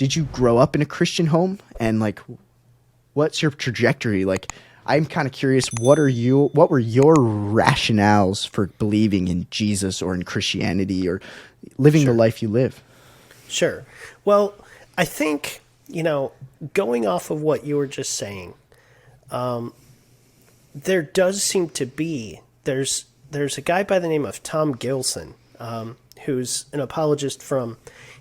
did you grow up in a Christian home? And like, what's your trajectory? Like, I'm kind of curious, what were your rationales for believing in Jesus or in Christianity or living the life you live? Sure. Well, I think, going off of what you were just saying, there does seem to be, there's a guy by the name of Tom Gilson, who's an apologist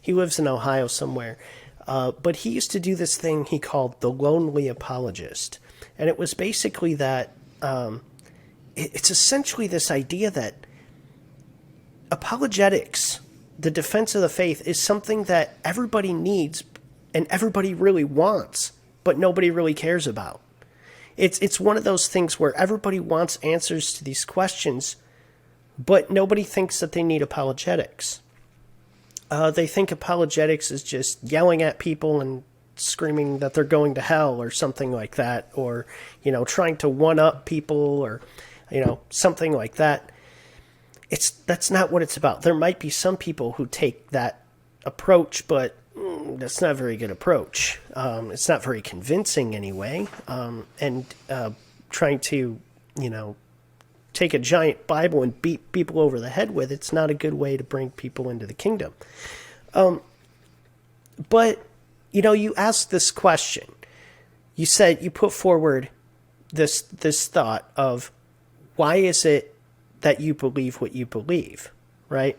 he lives in Ohio somewhere, but he used to do this thing he called the lonely apologist. And it was basically that it's essentially this idea that apologetics, the defense of the faith, is something that everybody needs and everybody really wants, but nobody really cares about. It's one of those things where everybody wants answers to these questions, but nobody thinks that they need apologetics. They think apologetics is just yelling at people and screaming that they're going to hell or something like that, or, trying to one-up people or, something like that. That's not what it's about. There might be some people who take that approach, but that's not a very good approach. It's not very convincing anyway. And trying to, take a giant Bible and beat people over the head with, it's not a good way to bring people into the kingdom. But, you asked this question. You said, you put forward this thought of, why is it that you believe what you believe, right?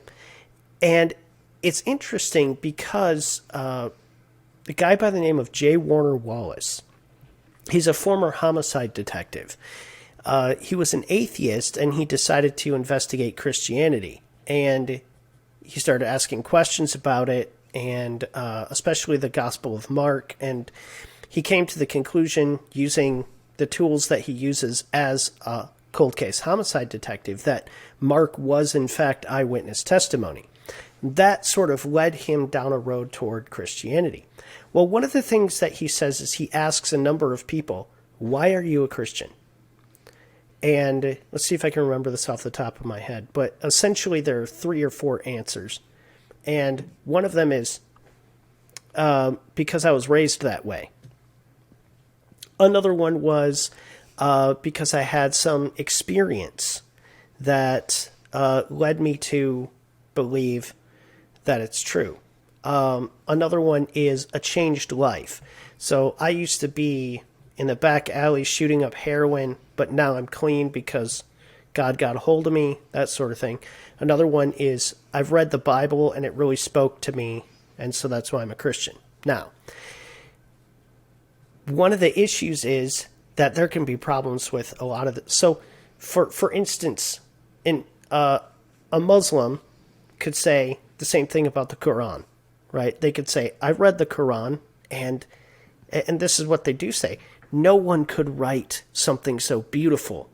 And it's interesting because the guy by the name of J. Warner Wallace, he's a former homicide detective. He was an atheist, and he decided to investigate Christianity. And he started asking questions about it, and especially the Gospel of Mark. And he came to the conclusion, using the tools that he uses as a cold case homicide detective, that Mark was, in fact, eyewitness testimony. That sort of led him down a road toward Christianity. Well, one of the things that he says is he asks a number of people, why are you a Christian? And let's see if I can remember this off the top of my head. But essentially there are 3 or 4 answers. And one of them is because I was raised that way. Another one was because I had some experience that led me to believe that it's true. Another one is a changed life. So I used to be in the back alley shooting up heroin, but now I'm clean because God got a hold of me, that sort of thing. Another one is I've read the Bible and it really spoke to me, and so that's why I'm a Christian. Now, one of the issues is that there can be problems with a lot of the... So, for instance, a Muslim could say the same thing about the Quran, right? They could say, I read the Quran, and this is what they do say. No one could write something so beautiful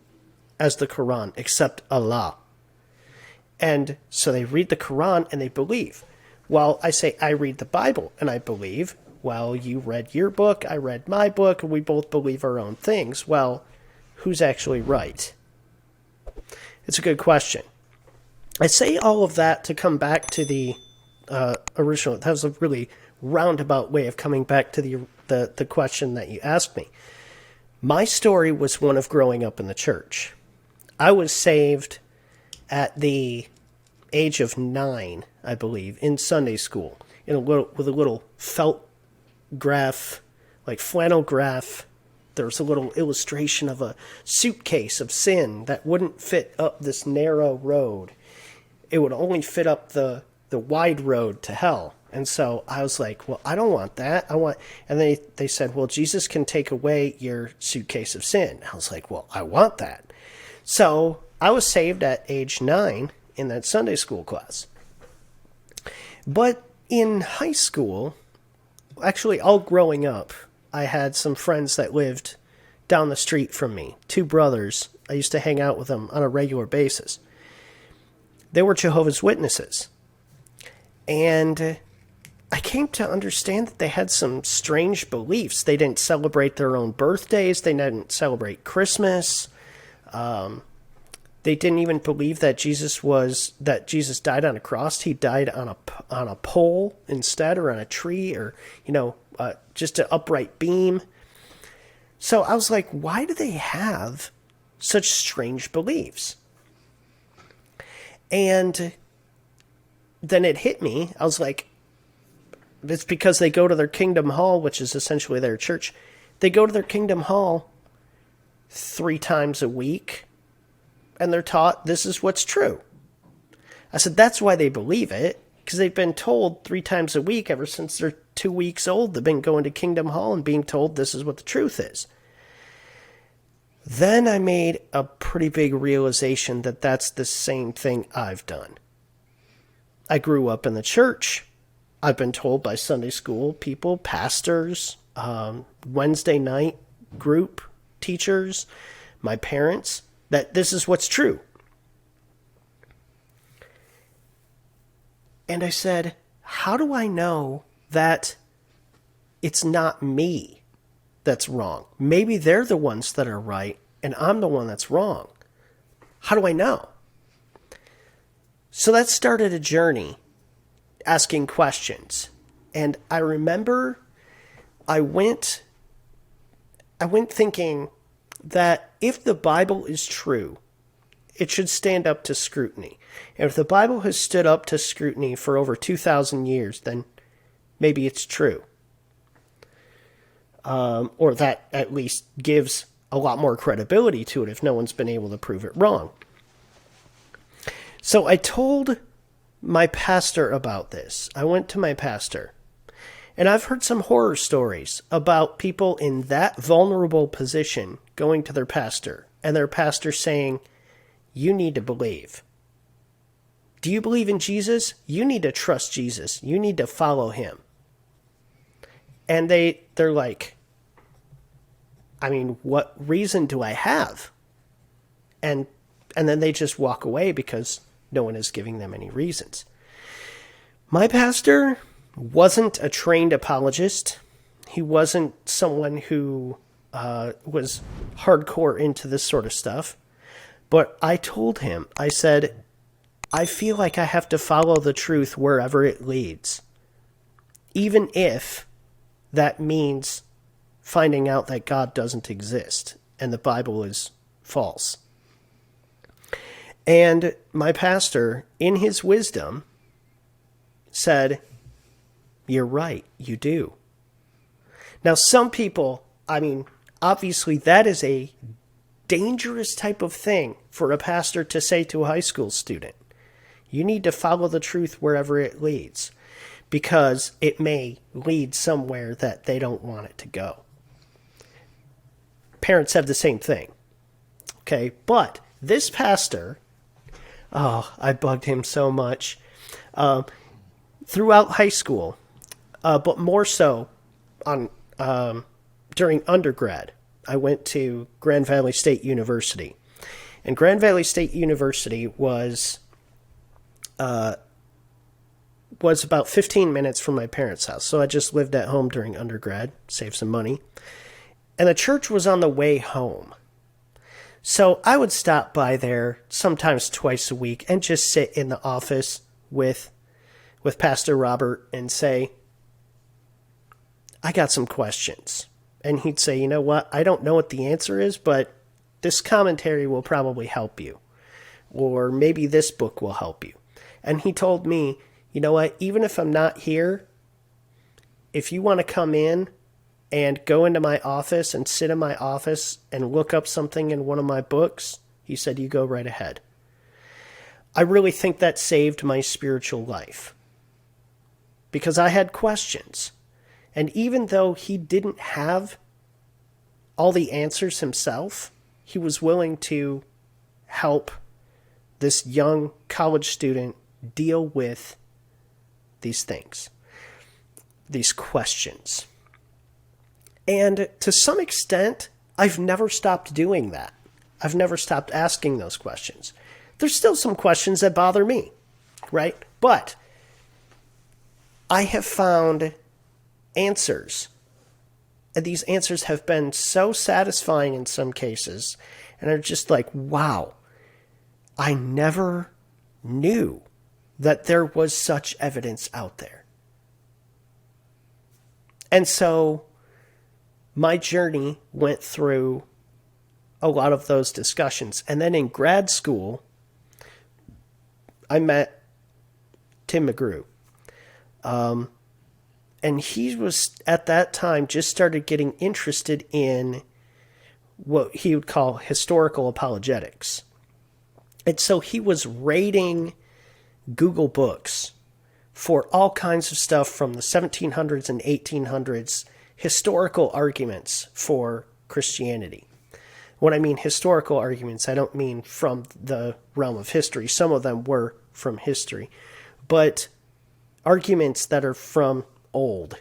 as the Quran except Allah. And so they read the Quran and they believe. While I say I read the Bible and I believe, well, you read your book, I read my book, and we both believe our own things. Well, who's actually right? It's a good question. I say all of that to come back to the original. That was a really roundabout way of coming back to the question that you asked me. My story was one of growing up in the church. I was saved at the age of 9, I believe, in Sunday school, with a little felt graph, like flannel graph. There was a little illustration of a suitcase of sin that wouldn't fit up this narrow road. It would only fit up the wide road to hell. And so I was like, well, I don't want that. And they said, well, Jesus can take away your suitcase of sin. I was like, well, I want that. So I was saved at age 9 in that Sunday school class. But in high school, actually all growing up, I had some friends that lived down the street from me, 2 brothers. I used to hang out with them on a regular basis. They were Jehovah's Witnesses. And I came to understand that they had some strange beliefs. They didn't celebrate their own birthdays. They didn't celebrate Christmas. They didn't even believe that Jesus died on a cross. He died on a pole instead, or on a tree, or just an upright beam. So I was like, why do they have such strange beliefs? And then it hit me. I was like, it's because they go to their Kingdom Hall, which is essentially their church. They go to their Kingdom Hall 3 times a week, and they're taught this is what's true. I said, that's why they believe it, because they've been told 3 times a week ever since they're 2 weeks old. They've been going to Kingdom Hall and being told this is what the truth is. Then I made a pretty big realization that that's the same thing I've done. I grew up in the church. I've been told by Sunday school people, pastors, Wednesday night group teachers, my parents, that this is what's true. And I said, how do I know that it's not me that's wrong? Maybe they're the ones that are right, and I'm the one that's wrong. How do I know? So that started a journey, asking questions. And I remember I went thinking that if the Bible is true, it should stand up to scrutiny. And if the Bible has stood up to scrutiny for over 2,000 years, then maybe it's true. Or that at least gives a lot more credibility to it if no one's been able to prove it wrong. So I told my pastor about this. I went to my pastor. And I've heard some horror stories about people in that vulnerable position going to their pastor, and their pastor saying, you need to believe. Do you believe in Jesus? You need to trust Jesus. You need to follow him. And they're like, I mean, what reason do I have? And then they just walk away because no one is giving them any reasons. My pastor wasn't a trained apologist. He wasn't someone who was hardcore into this sort of stuff. But I told him, I said, I feel like I have to follow the truth wherever it leads, even if that means finding out that God doesn't exist and the Bible is false. And my pastor, in his wisdom, said, you're right, you do. Now, some people, I mean, obviously that is a dangerous type of thing for a pastor to say to a high school student. You need to follow the truth wherever it leads, because it may lead somewhere that they don't want it to go. Parents have the same thing. Okay, but this pastor, I bugged him so much throughout high school, but more so on during undergrad. I went to Grand Valley State University, and Grand Valley State University was about 15 minutes from my parents' house. So I just lived at home during undergrad, saved some money. And the church was on the way home. So I would stop by there sometimes twice a week and just sit in the office with Pastor Robert and say, I got some questions. And he'd say, you know what, I don't know what the answer is, but this commentary will probably help you. Or maybe this book will help you. And he told me, you know what, even if I'm not here, if you want to come in and go into my office and sit in my office and look up something in one of my books, he said, you go right ahead. I really think that saved my spiritual life, because I had questions. And even though he didn't have all the answers himself, he was willing to help this young college student deal with these things, these questions. And to some extent, I've never stopped doing that. I've never stopped asking those questions. There's still some questions that bother me, right? But I have found answers. And these answers have been so satisfying in some cases. And are just like, wow, I never knew that there was such evidence out there. And so my journey went through a lot of those discussions. And then in grad school, I met Tim McGrew. And he was, at that time, just started getting interested in what he would call historical apologetics. And so he was raiding Google Books for all kinds of stuff from the 1700s and 1800s, historical arguments for Christianity. When I mean historical arguments, I don't mean from the realm of history. Some of them were from history. But arguments that are from old,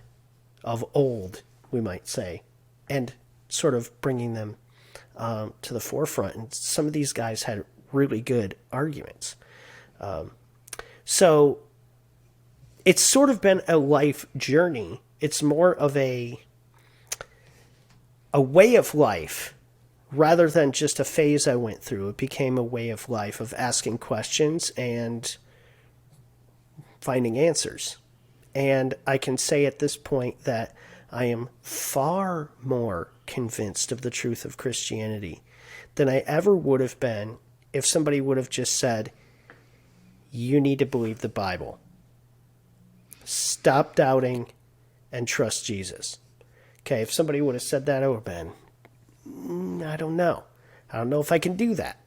we might say, and sort of bringing them to the forefront. And some of these guys had really good arguments. So it's sort of been a life journey. It's more of a way of life rather than just a phase I went through. It became a way of life of asking questions and finding answers. And I can say at this point that I am far more convinced of the truth of Christianity than I ever would have been if somebody would have just said, you need to believe the Bible. Stop doubting and trust Jesus. Okay, if somebody would have said that, I would have been, I don't know. I don't know if I can do that.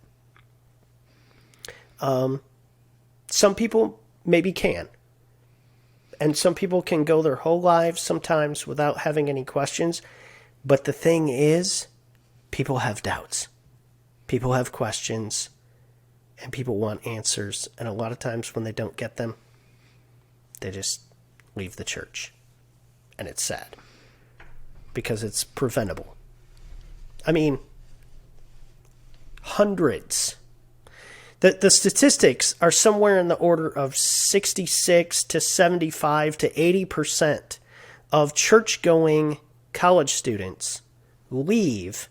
Some people maybe can. And some people can go their whole lives sometimes without having any questions. But the thing is, people have doubts. People have questions. And people want answers. And a lot of times when they don't get them, they just leave the church. And it's sad. Because it's preventable. I mean, hundreds. The statistics are somewhere in the order of 66 to 75 to 80% of church-going college students leave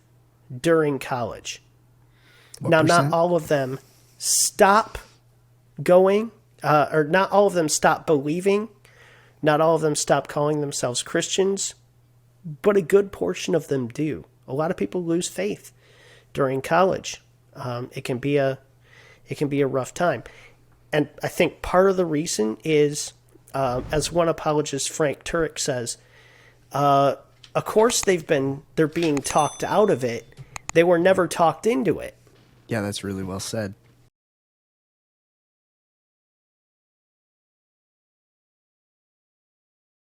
during college. Now, not all of them stop going, or not all of them stop believing. Not all of them stop calling themselves Christians, but a good portion of them do. A lot of people lose faith during college. It can be a rough time. And I think part of the reason is, as one apologist, Frank Turek, says, of course they're being talked out of it. They were never talked into it. Yeah, that's really well said.